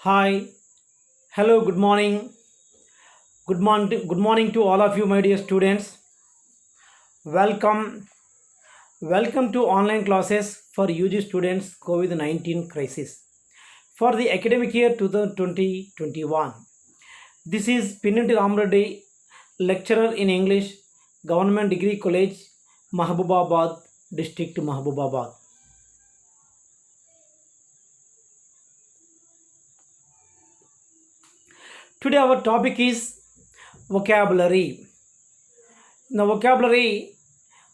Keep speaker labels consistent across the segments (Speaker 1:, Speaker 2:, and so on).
Speaker 1: Hi, hello, good morning. Good morning to all of you, my dear students. Welcome, welcome to online classes for UG students COVID-19 crisis for the academic year 2020-21. This is Pinnati Ramreddy, lecturer in English, Government Degree College, Mahbubabad, District Mahbubabad. Today our topic is vocabulary. Now, vocabulary,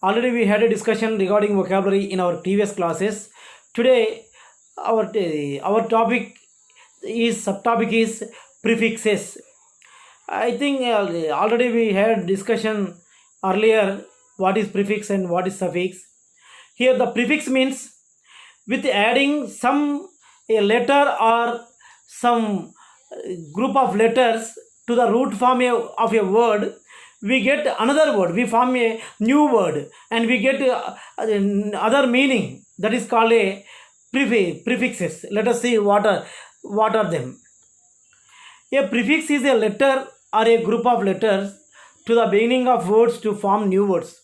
Speaker 1: already we had a discussion regarding vocabulary in our previous classes. Today, our topic is subtopic is prefixes. I think already we had discussion earlier what is prefix and what is suffix. Here, the prefix means with adding some a letter or some group of letters to the root form of a word, we get another word, we form a new word and we get other meaning, that is called a prefixes. Let us see what are them. A prefix is a letter or a group of letters to the beginning of words to form new words.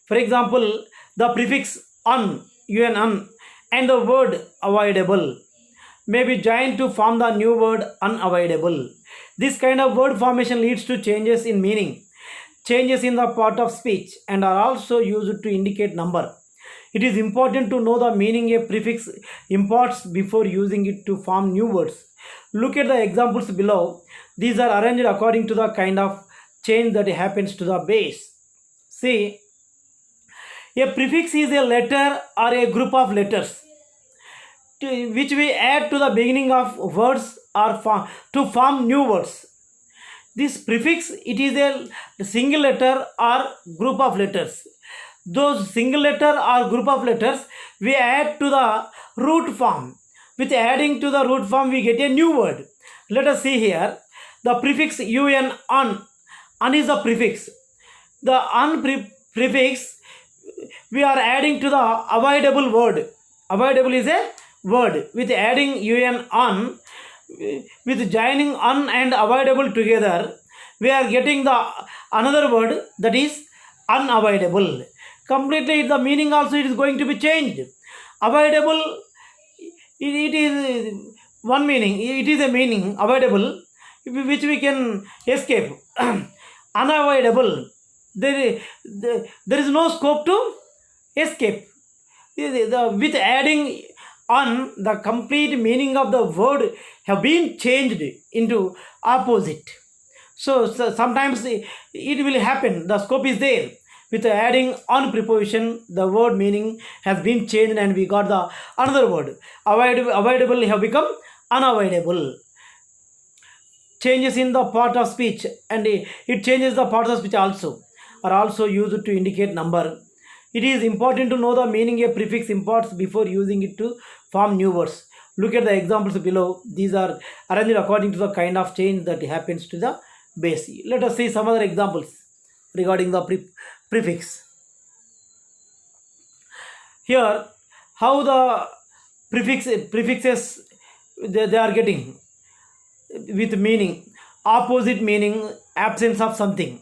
Speaker 1: For example, the prefix un, and the word avoidable may be joined to form the new word unavoidable. This kind of word formation leads to changes in meaning, changes in the part of speech, and are also used to indicate number. It is important to know the meaning a prefix imparts before using it to form new words. Look at the examples below. These are arranged according to the kind of change that happens to the base. See, a prefix is a letter or a group of letters which we add to the beginning of words or to form new words. This prefix, it is a single letter or group of letters. Those single letter or group of letters we add to the root form. With adding to the root form we get a new word. Let us see here. The prefix un is the prefix. The prefix we are adding to the avoidable word. Avoidable is a word. With adding un, with joining un and avoidable together, we are getting the another word, that is unavoidable. Completely the meaning also it is going to be changed. Avoidable, it is one meaning, it is a meaning avoidable which we can escape. Unavoidable, there is no scope to escape. With adding on, the complete meaning of the word have been changed into opposite. So sometimes it will happen, the scope is there. With adding on preposition, the word meaning has been changed and we got the another word. Avoidable have become unavoidable. Changes in the part of speech, and it changes the part of speech also, are also used to indicate number. It is important to know the meaning a prefix imparts before using it to form new words. Look at the examples below. These are arranged according to the kind of change that happens to the base. Let us see some other examples regarding the prefix. Here, how the prefixes they are getting with meaning, opposite meaning, absence of something.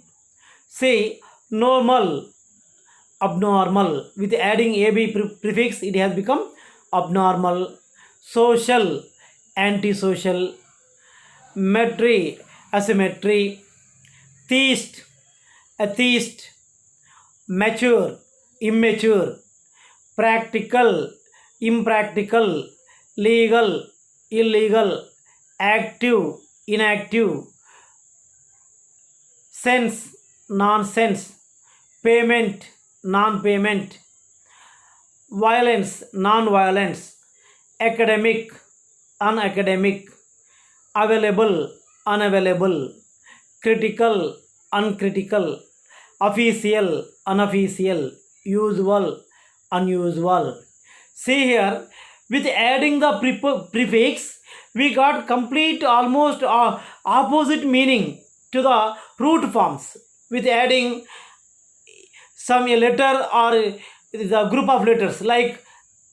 Speaker 1: Say normal, abnormal. With adding ab prefix, it has become abnormal. Social, antisocial. Metry, asymmetry. Theist, atheist. Mature, immature. Practical, impractical. Legal, illegal. Active, inactive. Sense, nonsense. Payment, non-payment. Violence, non-violence. Academic, unacademic. Available, unavailable. Critical, uncritical. Official, unofficial. Usual, unusual. See here, with adding the prefix, we got complete almost opposite meaning to the root forms. With adding some a letter or the group of letters like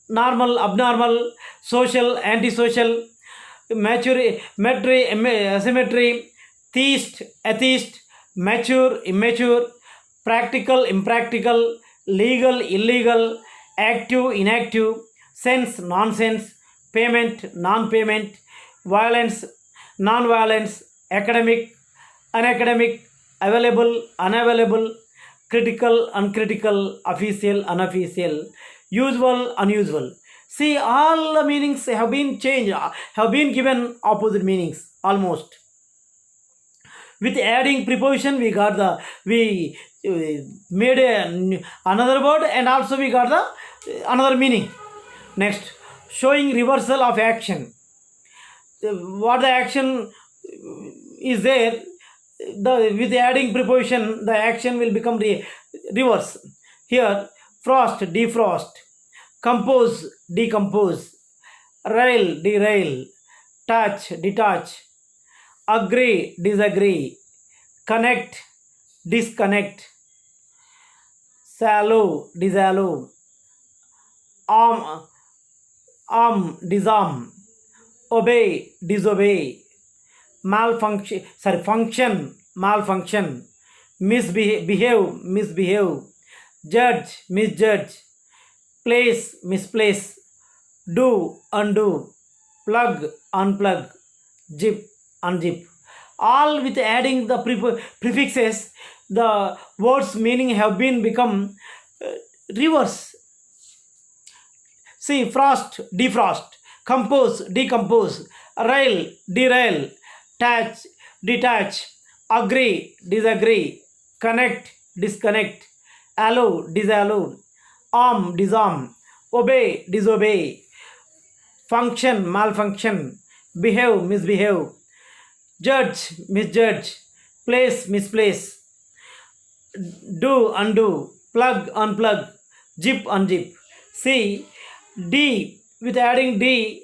Speaker 1: normal, abnormal, social, antisocial, asymmetry, theist, atheist, mature, immature, practical, impractical, legal, illegal, active, inactive, sense, nonsense, payment, non-payment, violence, non-violence, academic, unacademic, available, unavailable, critical, uncritical, official, unofficial, usual, unusual. See, all the meanings have been changed, have been given opposite meanings almost. With adding preposition, we made another word, and also we got the another meaning. Next, showing reversal of action. What the action is there, with adding preposition the action will become reverse. Here, frost, defrost, compose, decompose, rail, derail, touch, detach, agree, disagree, connect, disconnect, sallow, dissallow, disarm, obey, disobey, function, malfunction, misbehave, judge, misjudge, place, misplace, do, undo, plug, unplug, zip, unzip. All with adding the prefixes, the words meaning have been become reverse. See, frost, defrost, compose, decompose, rail, derail, touch, detach, agree, disagree, connect, disconnect, allow, disallow, arm, disarm, obey, disobey, function, malfunction, behave, misbehave, judge, misjudge, place, misplace, do, undo, plug, unplug, zip, unzip. See, D, with adding D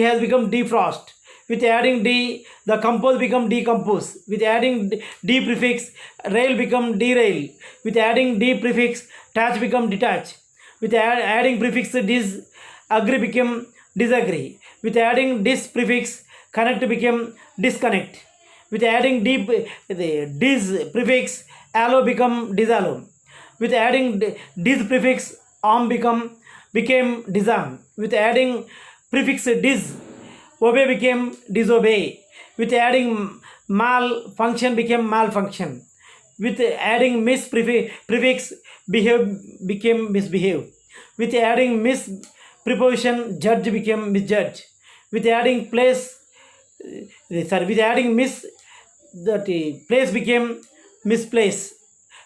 Speaker 1: has become defrost. With adding D, the compose become decompose. With adding D prefix, rail become derail. With adding D prefix, touch become detach. With adding prefix dis, agree become disagree. With adding dis prefix, connect become disconnect. With adding dis prefix, allow become disallow. With adding dis prefix, arm became disarm. With adding prefix dis, obey became disobey. With adding malfunction became malfunction. With adding prefix, behave became misbehave. With adding preposition, judge became misjudge. With adding place, with adding that place became misplace.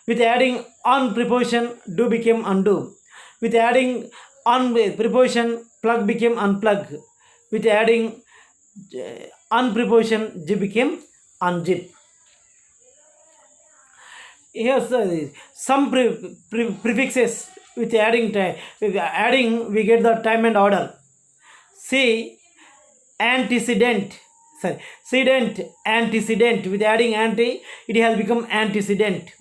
Speaker 1: With adding on preposition, do became undo. With adding on preposition, plug became unplug. With adding on preposition, zip became unzip. Here's some prefixes with adding time. With adding, we get the time and order. See, antecedent. Sorry, sedent, antecedent. With adding anti, it has become antecedent.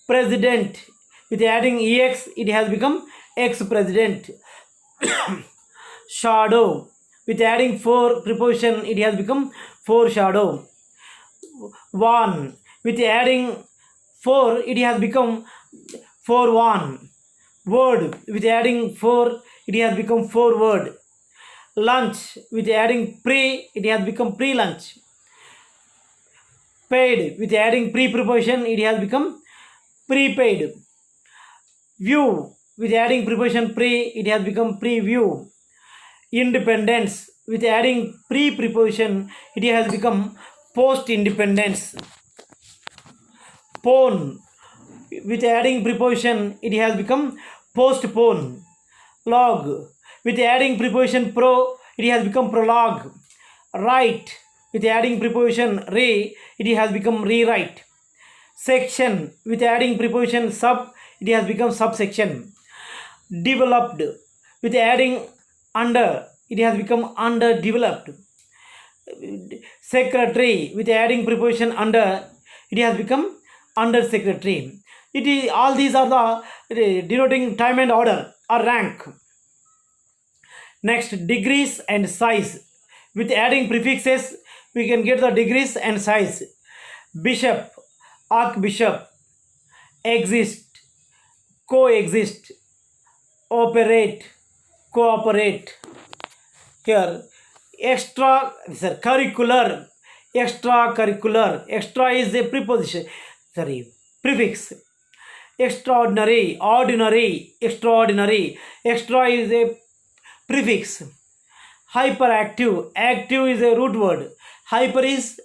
Speaker 1: President. With adding ex, it has become ex-president. Shadow. With adding for preposition, it has become foreshadow. Warn. With adding for, it has become forewarn. Word. With adding for, it has become forward. Lunch. With adding pre, it has become pre-lunch. Paid. With adding pre-preposition, it has become prepaid. View. With adding preposition pre, it has become preview. Independence. With adding preposition, it has become post-independence. Pone. With adding preposition, it has become postpone. Log. With adding preposition pro, it has become prologue. Write. With adding preposition re, it has become rewrite. Section. With adding preposition sub, it has become subsection. Developed. With adding under, it has become underdeveloped. Secretary. With adding preposition under, it has become under secretary. It is, all these are the denoting time and order or rank. Next, degrees and size. With adding prefixes, we can get the degrees and size. Bishop, archbishop, exist, coexist, operate, cooperate. Here, extra, sir, curricular, extracurricular. Extra is a preposition, sorry, prefix. Extraordinary, ordinary, extraordinary. Extra is a prefix. Hyperactive, active is a root word. Hyper is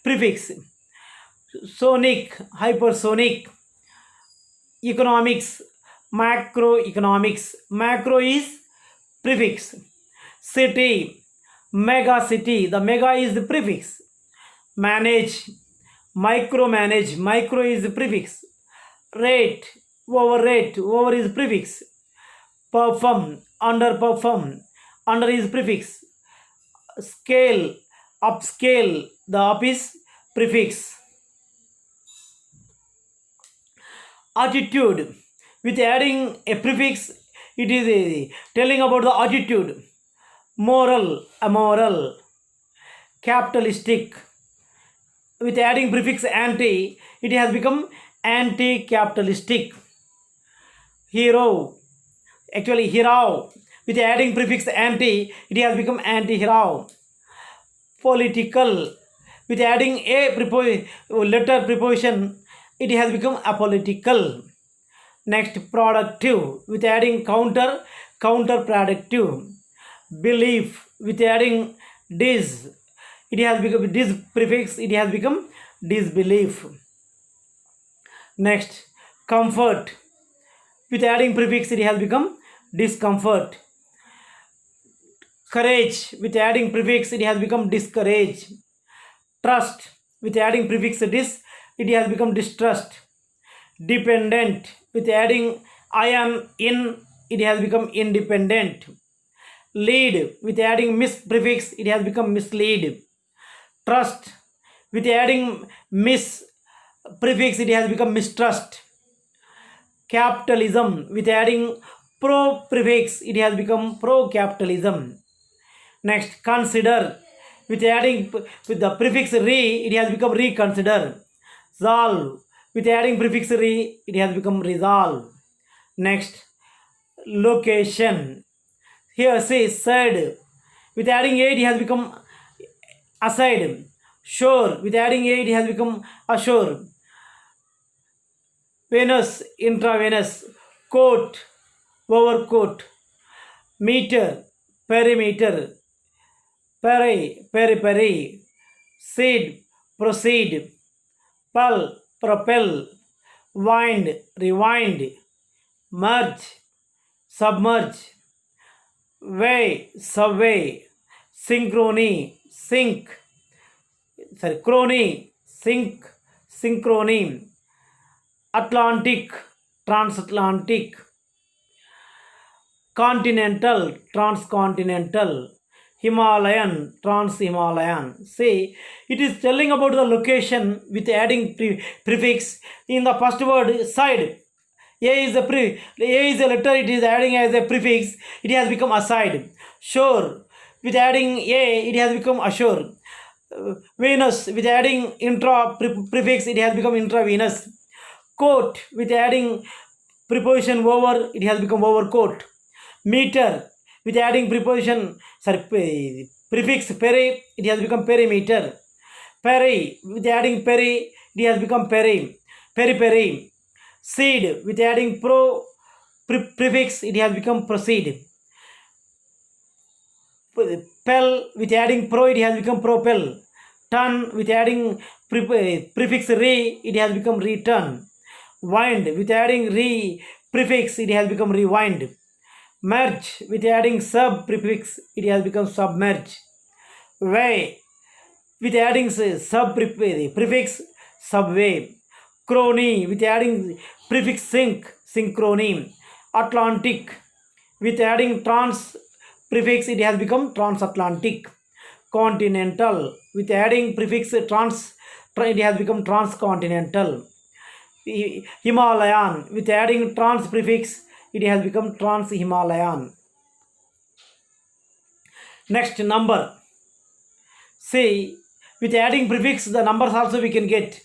Speaker 1: prefix. Sonic, hypersonic. Economics, macroeconomics. Macro is prefix. City, mega city. The mega is the prefix. Manage, micromanage. Micro is the prefix. Rate, overrate. Over is prefix. Perform, underperform. Under is prefix. Scale, upscale. The up is prefix. Attitude, with adding a prefix, it is telling about the attitude. Moral, amoral. Capitalistic, with adding prefix anti, it has become anti-capitalistic. Hero, actually hero, with adding prefix anti, it has become anti-hero. Political, with adding a letter preposition, it has become apolitical. Next, productive, with adding counter, counterproductive. Belief, with adding dis, it has become dis prefix, it has become disbelief. Next, comfort, with adding prefix, it has become discomfort. Courage, with adding prefix, it has become discourage. Trust, with adding prefix dis, it has become distrust. Dependent, with adding ion in, it has become independent. Lead, with adding mis prefix, it has become mislead. Trust, with adding mis prefix, it has become mistrust. Capitalism, with adding pro prefix, it has become pro capitalism. Next, consider, with adding with the prefix re, it has become reconsider. Solve, with adding prefix re, it has become resolve. Next, location, here say said, with adding a, it has become aside. Shore, with adding a, it has become ashore. Venous, intravenous. Coat, overcoat. Meter, perimeter. Peri, peri. Seed, proceed. Pul, propel. Wind, rewind. Merge, submerge. Way, subway. Synchrony, sync. Sorry, crony, sync, synchrony. Atlantic, transatlantic. Continental, transcontinental. Himalayan, trans-Himalayan. See, it is telling about the location with adding prefix in the first word side. A is a letter, it is adding as a prefix, it has become aside. Shore, with adding a, it has become ashore. Venus, with adding intra prefix, it has become intravenous. Coat, with adding preposition over, it has become overcoat. Meter, with adding preposition, prefix peri, it has become perimeter. Peri, with adding peri, it has become peri. Seed, with adding prefix, it has become proceed. Pel, with adding pro, it has become propel. Turn, with adding prefix re, it has become return. Wind, with adding re prefix, it has become rewind. Merge, with adding sub prefix, it has become submerge. Way, with adding sub prefix, subway. Crony, with adding prefix sync, synchrony. Atlantic, with adding trans prefix, it has become transatlantic. Continental, with adding prefix trans, it has become transcontinental. Himalayan, with adding trans prefix, it has become trans-Himalayan. Next, number. See, with adding prefix, the numbers also we can get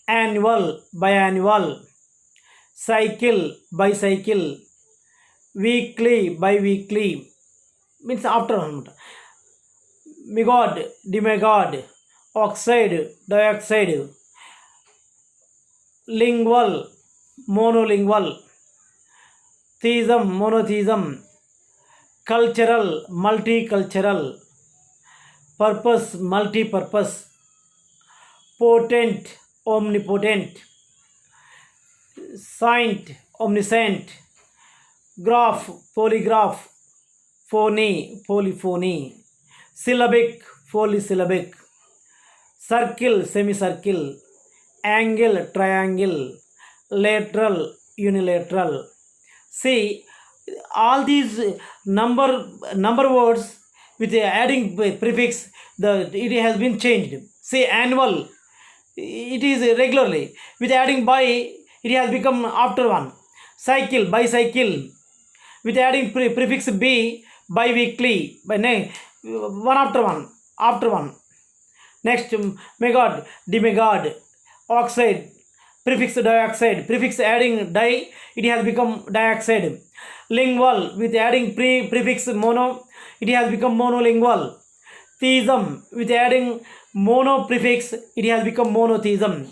Speaker 1: annual, biannual, cycle, bicycle, weekly, biweekly, means after one. Megod, demigod, oxide, dioxide, lingual, monolingual, theism, monotheism, cultural, multicultural, purpose, multi-purpose, potent, omnipotent, saint, omniscient, graph, polygraph, phony, polyphony, syllabic, polysyllabic, circle, semicircle, angle, triangle, lateral, unilateral. See, all these number words with the adding prefix, it has been changed. Say annual, it is regularly. With adding by, it has become after one. Cycle, bicycle. With adding prefix b, bi-weekly, one after one, after one. Next, megod, demigod, oxide, prefix dioxide, prefix adding di, it has become dioxide. Lingual, with adding prefix mono, it has become monolingual. Theism, with adding mono prefix, it has become monotheism.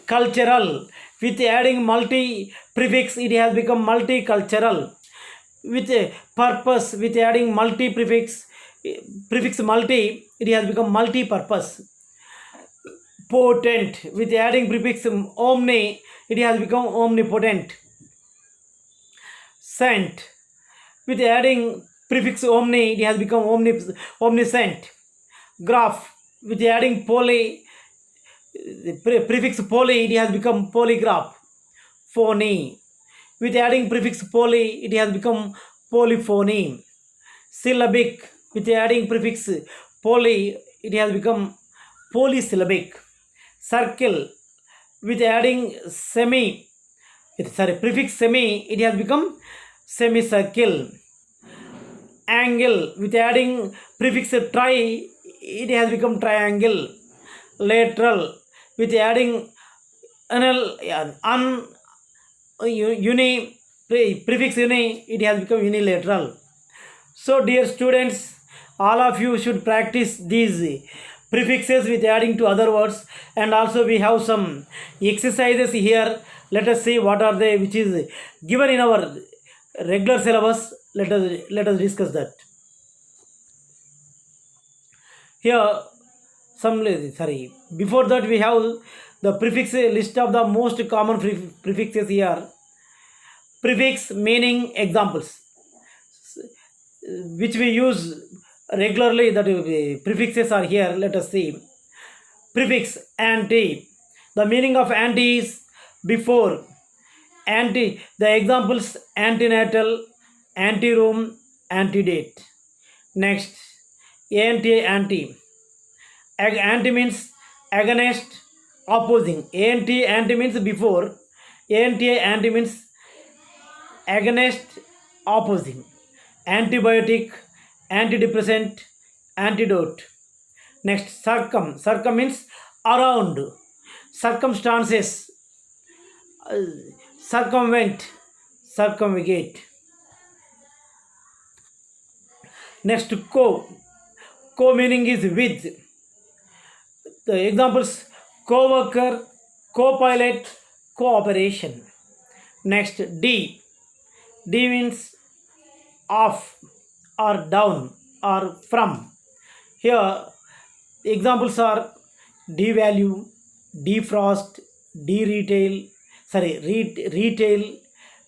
Speaker 1: Cultural, with adding multi prefix, it has become multicultural. With a purpose, with adding multi prefix multi, it has become multi-purpose. Potent, with adding prefix omni, it has become omnipotent. Scent, with adding prefix omni, it has become omniscient. Graph, with adding poly, prefix poly, it has become polygraph. Phony, with adding prefix poly, it has become polyphony. Syllabic, with adding prefix poly, it has become polysyllabic. Circle, with adding prefix semi, it has become semicircle. Angle, with adding prefix tri, it has become triangle. Lateral, with adding prefix uni, it has become unilateral. So dear students, all of you should practice these prefixes with adding to other words, and also we have some exercises here. Let us see what are they, which is given in our regular syllabus. Let us discuss that. Here before that we have the prefix list of the most common prefixes here. Prefix meaning examples which we use regularly, that prefixes are here. Let us see. Prefix anti, the meaning of anti is before. Anti, the examples antenatal, anteroom, antedate. Next, anti. Anti means against, opposing. Anti means before. Anti means against, opposing. Antibiotic, antidepressant, antidote. Next, circum means around. Circumstances, circumvent, circumvigate. Next, co meaning is with. The examples co-worker, co-pilot, cooperation. Next, D means off or down or from. Here examples are devalue, defrost, retail,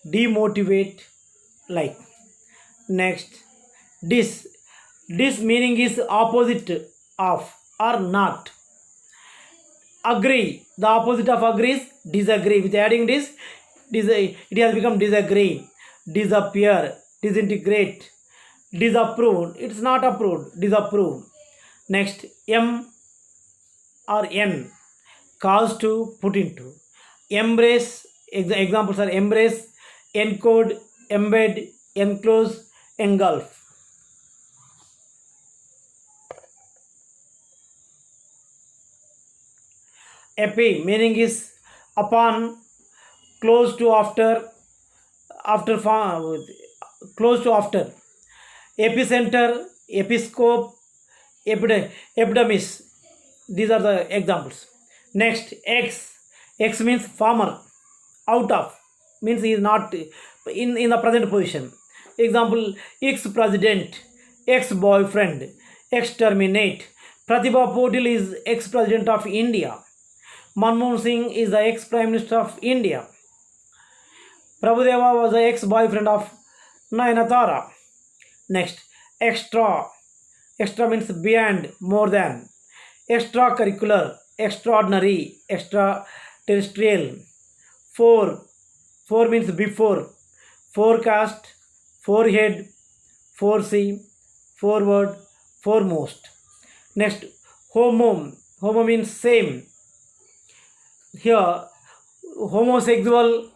Speaker 1: demotivate, like. Next, dis meaning is opposite of or not. Agree, the opposite of agree is disagree. With adding it has become disagree. Disappear, disintegrate, disapproved, it's not approved, disapprove. Next, M or N, cause to, put into. Embrace, examples are embrace, encode, embed, enclose, engulf. Epi meaning is upon, close to, after close to, after. Epicenter, episcope, epidermis. These are the examples. Next, X means farmer. Out of means he is not in the present position. Example, ex president, ex boyfriend, exterminate. Pratibha Patil is ex president of India. Manmohan Singh is the ex prime minister of India. Prabhudeva was the ex boyfriend of Nayanatara. Next, extra. Extra means beyond, more than. Extracurricular, extraordinary, extraterrestrial. Four means before. Forecast, forehead, foresee, forward, foremost. Next, homo. Homo means same. Here, homosexual,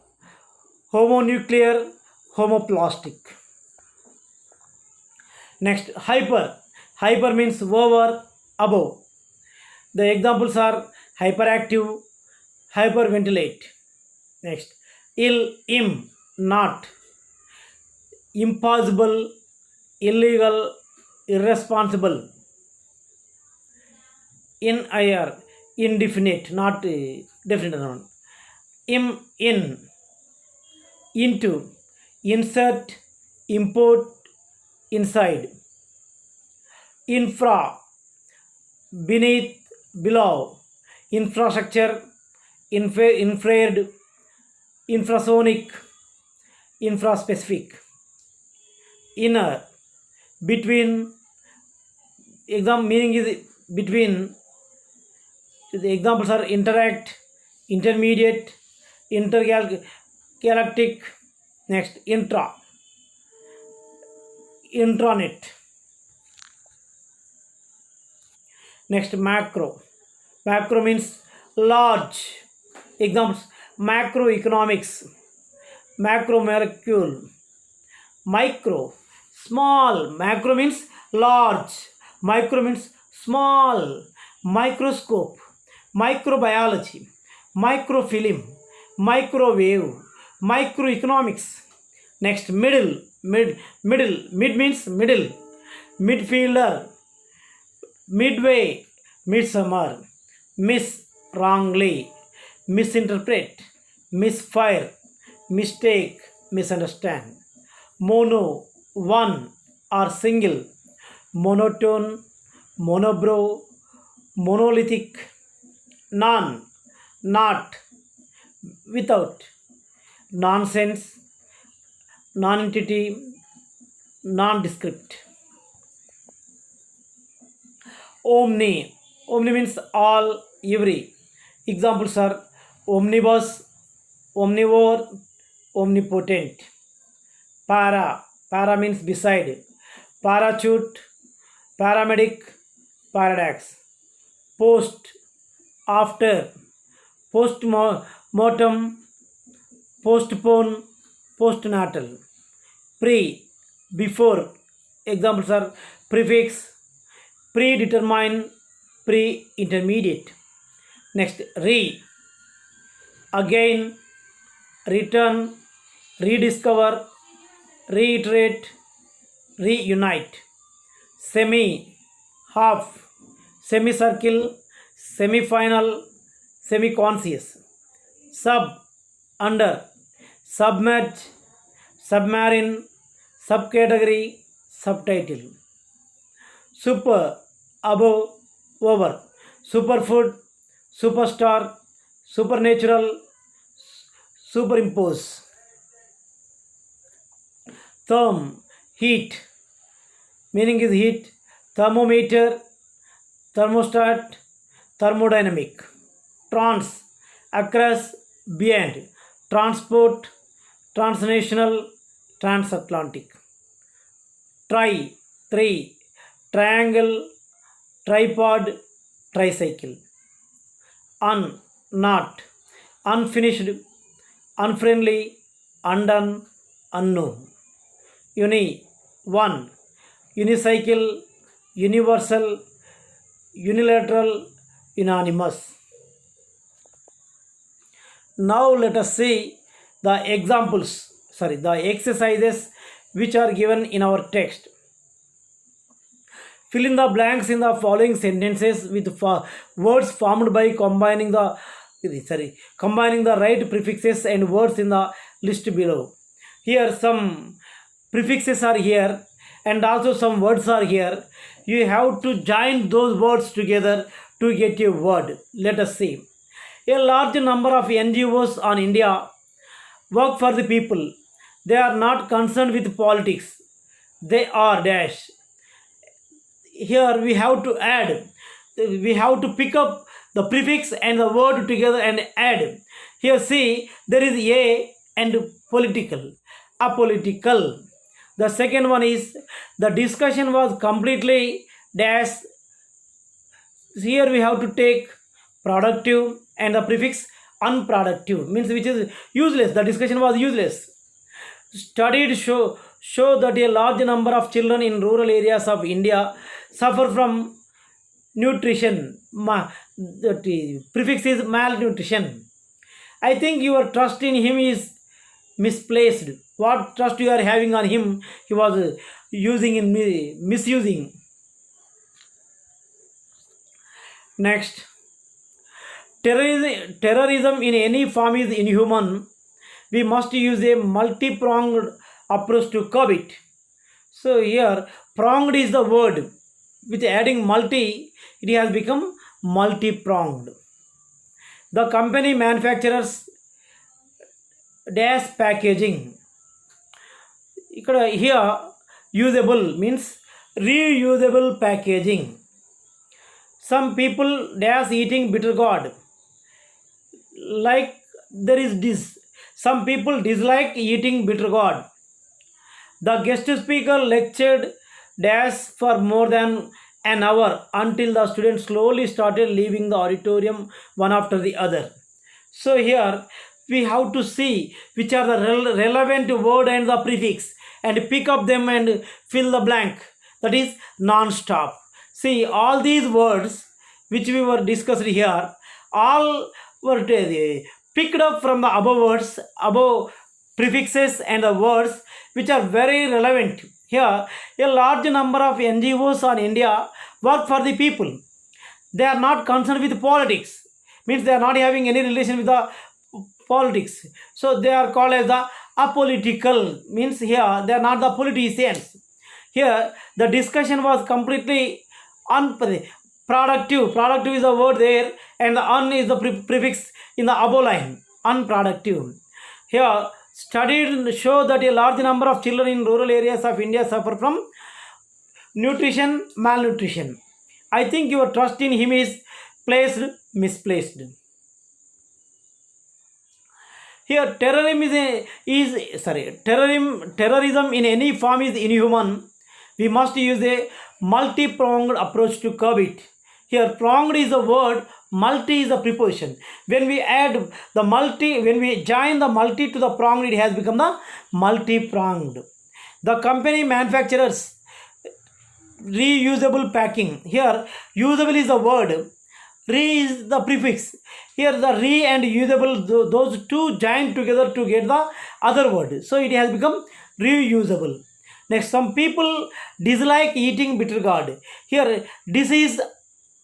Speaker 1: homonuclear, homoplastic. Next, hyper. Hyper means over, above. The examples are hyperactive, hyperventilate. Next, not. Impossible, illegal, irresponsible. Indefinite, not definite noun. In, into, insert, import, inside. Infra, beneath, below. Infrastructure, infrared, infrasonic, infraspecific. Inner, between. Exam meaning is between. The examples are interact, intermediate, intergalactic. Next, intranet. Next, macro. Macro means large. Examples, macroeconomics, macromolecule. Micro, small. Macro means large, micro means small. Microscope, microbiology, microfilm, microwave, microeconomics. Next, middle. Mid means middle. Midfielder, midway, midsummer. Miss, wrongly. Misinterpret, misfire, mistake, misunderstand. Mono, one or single. Monotone, monobrow, monolithic. Non, not, without. Nonsense, nonentity, nondescript. Omni means all, every. Examples are omnibus, omnivore, omnipotent. Para means beside. Parachute, paramedic, paradox. Post, after. Postmortem, postpone, postnatal. Before. Examples are prefix, predetermine, pre-intermediate. Next, again, return, rediscover, reiterate, reunite. Semi, half, semicircle, semi-final, semi-conscious. Sub, under, submerge, submarine, subcategory, subtitle. Super, above, over. Superfood, superstar, supernatural, superimpose. Therm, heat, meaning is heat. Thermometer, thermostat, thermodynamic. Trans, across, beyond. Transport, transnational, transatlantic. Three, triangle, tripod, tricycle. Not, unfinished, unfriendly, undone, unknown. One, unicycle, universal, unilateral, unanimous. Now let us see the the exercises which are given in our text. Fill in the blanks in the following sentences with words formed by combining the right prefixes and words in the list below. Here some prefixes are here and also some words are here. You have to join those words together to get a word. Let us see. A large number of NGOs on India work for the people. They are not concerned with politics. They are dash. Here we have to pick up the prefix and the word together and add. Here see, there is a and political, apolitical. The second one is the discussion was completely dash. Here we have to take productive and the prefix unproductive, means which is useless. The discussion was useless. Studied show that a large number of children in rural areas of India suffer from nutrition. The prefix is malnutrition. I think your trust in him is misplaced. What trust you are having on him, he was using in misusing. Next, terrorism in any form is inhuman. We must use a multi-pronged approach to curb it. So here, pronged is the word. With adding multi, it has become multi-pronged. The company manufacturers dash packaging. Here usable means reusable packaging. Some people dash eating bitter gourd. Like there is this. Some people dislike eating bitter gourd. The guest speaker lectured dash for more than an hour until the students slowly started leaving the auditorium one after the other. So here we have to see which are the relevant word and the prefix and pick up them and fill the blank. That is non-stop. See, all these words which we were discussed here, all were picked up from the above words, above prefixes and the words which are very relevant. Here, a large number of NGOs on India work for the people. They are not concerned with politics. Means they are not having any relation with the politics. So they are called as the apolitical. Means here they are not the politicians. Here the discussion was completely unproductive. Productive is a word there and the un is the prefix in the above line. Unproductive. Here studied show that a large number of children in rural areas of India suffer from malnutrition. I think your trust in him is misplaced. Here terrorism in any form is inhuman. We must use a multi-pronged approach to curb it. Here pronged is a word, multi is a preposition. When we join the multi to the pronged, it has become the multi-pronged. The company manufacturers reusable packing. Here usable is a word, re is the prefix. Here the re and usable, those two join together to get the other word. So it has become reusable. Next, some people dislike eating bitter gourd. Here this is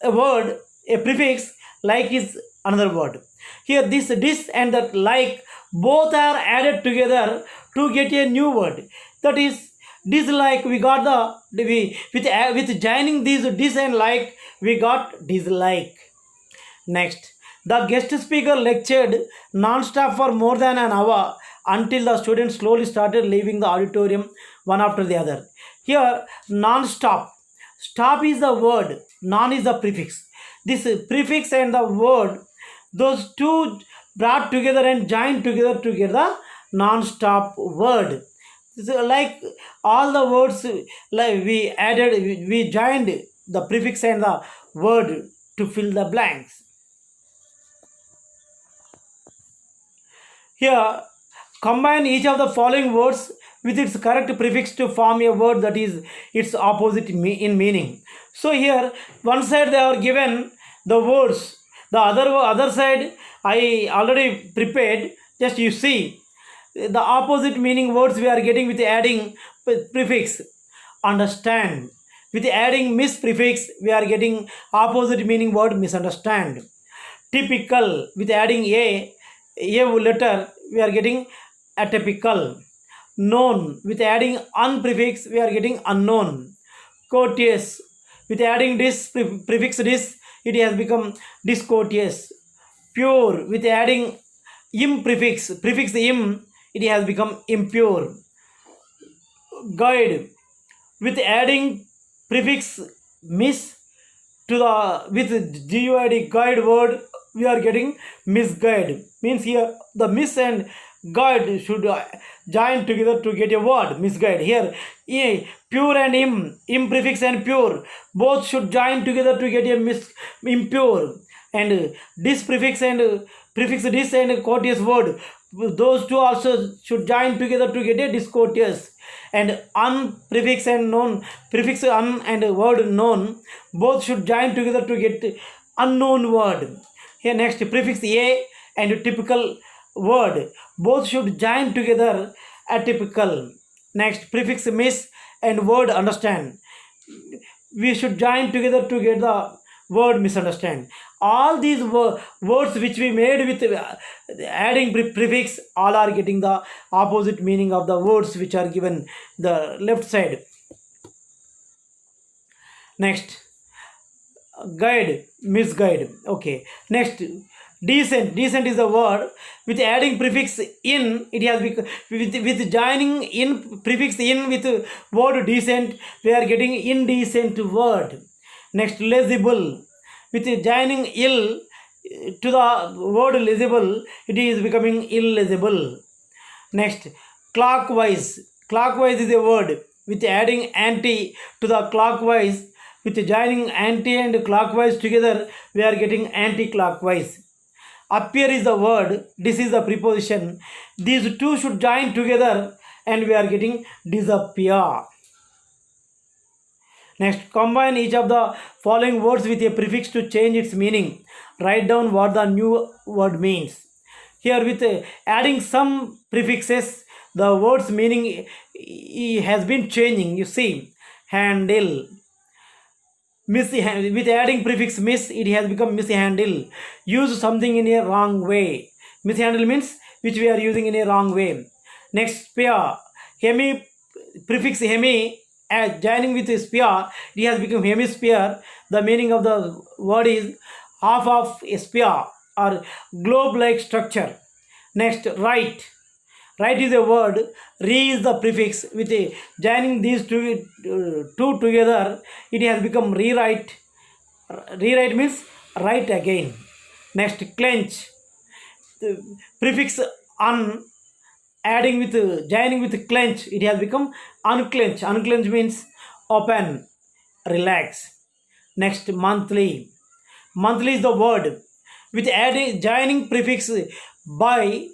Speaker 1: a word, a prefix, like is another word. Here this and that like both are added together to get a new word. That is dislike. We got with joining these dis and like, we got dislike. Next, the guest speaker lectured non-stop for more than an hour until the students slowly started leaving the auditorium one after the other. Here non-stop. Stop is the word, non is the prefix. This prefix and the word, those two brought together and joined together to get the non-stop word. So like all the words, like we joined the prefix and the word to fill the blanks. Here combine each of the following words with its correct prefix to form a word that is its opposite in meaning. So here one side they are given the words The other side I already prepared. Just you see the opposite meaning words we are getting with adding prefix. Understand. With adding mis prefix we are getting opposite meaning word misunderstand. Typical. With adding a letter we are getting atypical. Known. With adding un prefix we are getting unknown. Courteous. With adding this prefix this it has become discourteous. Pure. With adding im prefix im it has become impure. Guide. With adding prefix mis to the with guid guide word we are getting misguide. Means here the mis and guide should join together to get a word misguide. Here pure and im prefix and pure both should join together to get a impure. And dis prefix and prefix dis and courteous word, those two also should join together to get a discourteous. And un prefix and known prefix un and word known both should join together to get unknown word. Here next prefix a and typical word both should join together atypical. Next prefix miss and word understand we should join together to get the word misunderstand. All these words which we made with adding prefix all are getting the opposite meaning of the words which are given the left side. Next guide misguide. Okay, next decent is the word with adding prefix in it has become with joining in prefix in with word decent we are getting indecent word. Next legible. With joining ill to the word legible it is becoming illegible. Next clockwise. Clockwise is a word with adding anti to the clockwise with joining anti and clockwise together we are getting anti-clockwise. Appear is the word, this is the preposition. These two should join together and we are getting disappear. Next, combine each of the following words with a prefix to change its meaning. Write down what the new word means. Here with adding some prefixes, the word's meaning has been changing. You see, handle. With adding prefix miss, it has become mishandle. Use something in a wrong way. Mishandle means which we are using in a wrong way. Next, spear. Hemi prefix hemi joining with spear, it has become hemisphere. The meaning of the word is half of a sphere or globe-like structure. Next, right. Right is a word. Re is the prefix. With joining these two together, it has become rewrite. Rewrite means write again. Next, clench. The prefix un adding with joining with clench, it has become unclench. Unclench means open, relax. Next, monthly. Monthly is the word. With adding joining prefix by,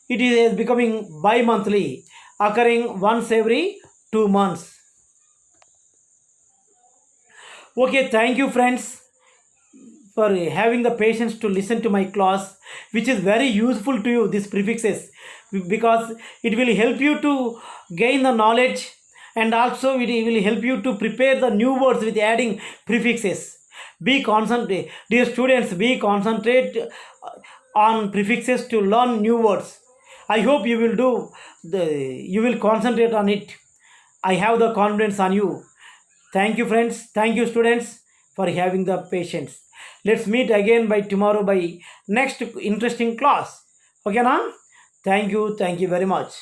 Speaker 1: it is becoming bi-monthly, occurring once every 2 months. Okay, thank you friends for having the patience to listen to my class, which is very useful to you, these prefixes, because it will help you to gain the knowledge and also it will help you to prepare the new words with adding prefixes. Be concentrate, dear students, be concentrate on prefixes to learn new words. I hope you will concentrate on it. I have the confidence on you. Thank you friends, thank you students for having the patience. Let's meet again by tomorrow by next interesting class. Okay, na? Thank you very much.